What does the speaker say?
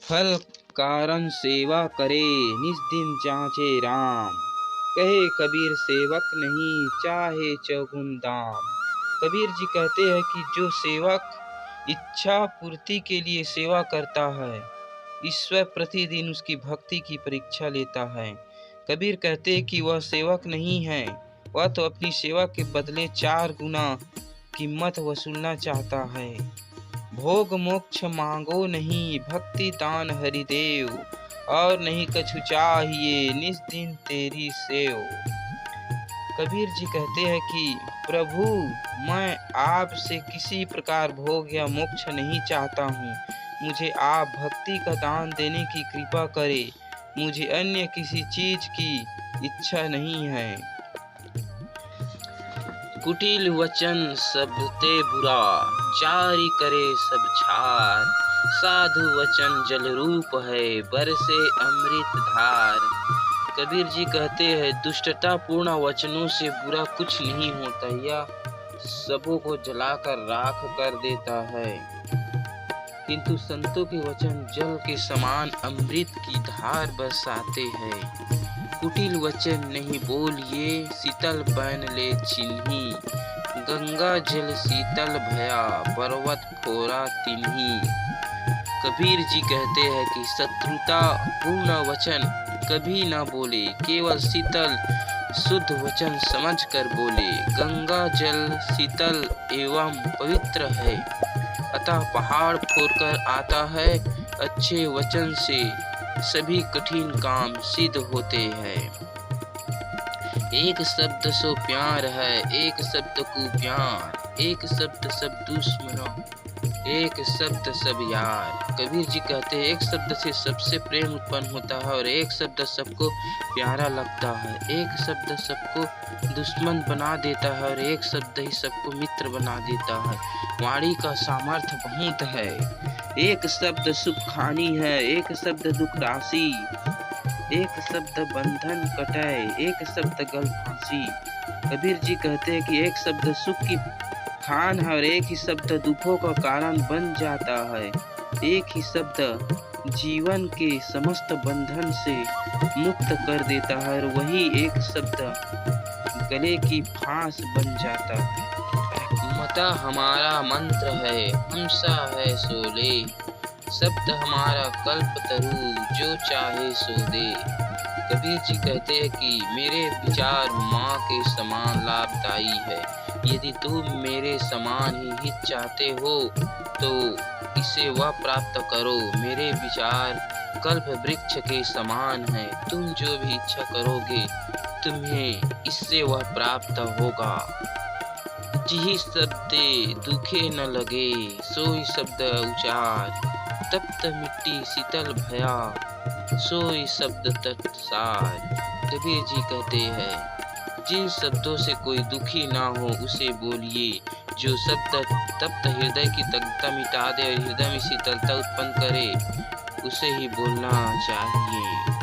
फल कारण सेवा करे, निज दिन जांचे राम। कहे कबीर सेवक नहीं, चाहे चौगुन दाम। कबीर जी कहते हैं कि जो सेवक इच्छा पूर्ति के लिए सेवा करता है, ईश्वर प्रतिदिन उसकी भक्ति की परीक्षा लेता है। कबीर कहते हैं कि वह सेवक नहीं है, वह तो अपनी सेवा के बदले 4 गुना कीमत वसूलना चाहता है। भोग मोक्ष मांगो नहीं, भक्ति दान हरिदेव। और नहीं कछु चाहिए, निज दिन तेरी सेव। कबीर जी कहते हैं कि प्रभु, मैं आपसे किसी प्रकार भोग या मोक्ष नहीं चाहता हूँ। मुझे आप भक्ति का दान देने की कृपा करें। मुझे अन्य किसी चीज की इच्छा नहीं है। कुटिल वचन सबते बुरा, जारी करे सब छार। साधु वचन जल रूप है, बरसे अमृत धार। कबीर जी कहते हैं दुष्टता पूर्ण वचनों से बुरा कुछ नहीं होता, यह सबों को जलाकर राख कर देता है। किंतु संतों के वचन जल के समान अमृत की धार बरसाते हैं। कुटिल वचन नहीं बोलिए, शीतल बन ले चिन्ही। गंगा जल शीतल भया, पर्वत फोरा तिन्ही। कबीर जी कहते हैं कि शत्रुता पूर्ण वचन कभी न बोले, केवल शीतल शुद्ध वचन समझ कर बोले। गंगा जल शीतल एवं पवित्र है, अतः पहाड़ फोड़कर आता है। अच्छे वचन से सभी कठिन काम सिद्ध होते हैं। एक शब्द सो प्यार है, एक शब्द को प्यार। एक शब्द सब दुश्मनों, एक शब्द सब यार। कबीर जी कहते हैं एक शब्द से सबसे प्रेम उत्पन्न होता है और एक शब्द सबको प्यारा लगता है। एक शब्द सबको दुश्मन बना देता है और एक शब्द ही सबको मित्र बना देता है। वाणी का सामर्थ्य बहुत है। एक शब्द सुख खानी है, एक शब्द दुख राशि। एक शब्द बंधन कटाए, एक शब्द गल फांसी। कबीर जी कहते हैं कि एक शब्द सुख की खान है और एक ही शब्द दुखों का कारण बन जाता है। एक ही शब्द जीवन के समस्त बंधन से मुक्त कर देता है और वही एक शब्द गले की फांस बन जाता है। मता हमारा मंत्र है, हमसा है सोले। शब्द हमारा कल्पतरु, जो चाहे सो दे। कबीर जी कहते हैं कि मेरे विचार माँ के समान लाभदायी है। यदि तुम मेरे समान ही हित चाहते हो तो इसे वह प्राप्त करो। मेरे विचार कल्प वृक्ष के समान है, तुम जो भी इच्छा करोगे तुम्हें इससे वह प्राप्त होगा। जिही शब्दे दुखे न लगे, सोई शब्द उचार। तप्त मिट्टी शीतल भया, सोई शब्द तत्सार। कबीर जी कहते हैं जिन शब्दों से कोई दुखी ना हो उसे बोलिए। जो शब्द तप्त हृदय की दग्धता मिटा दे और हृदय में शीतलता उत्पन्न करे उसे ही बोलना चाहिए।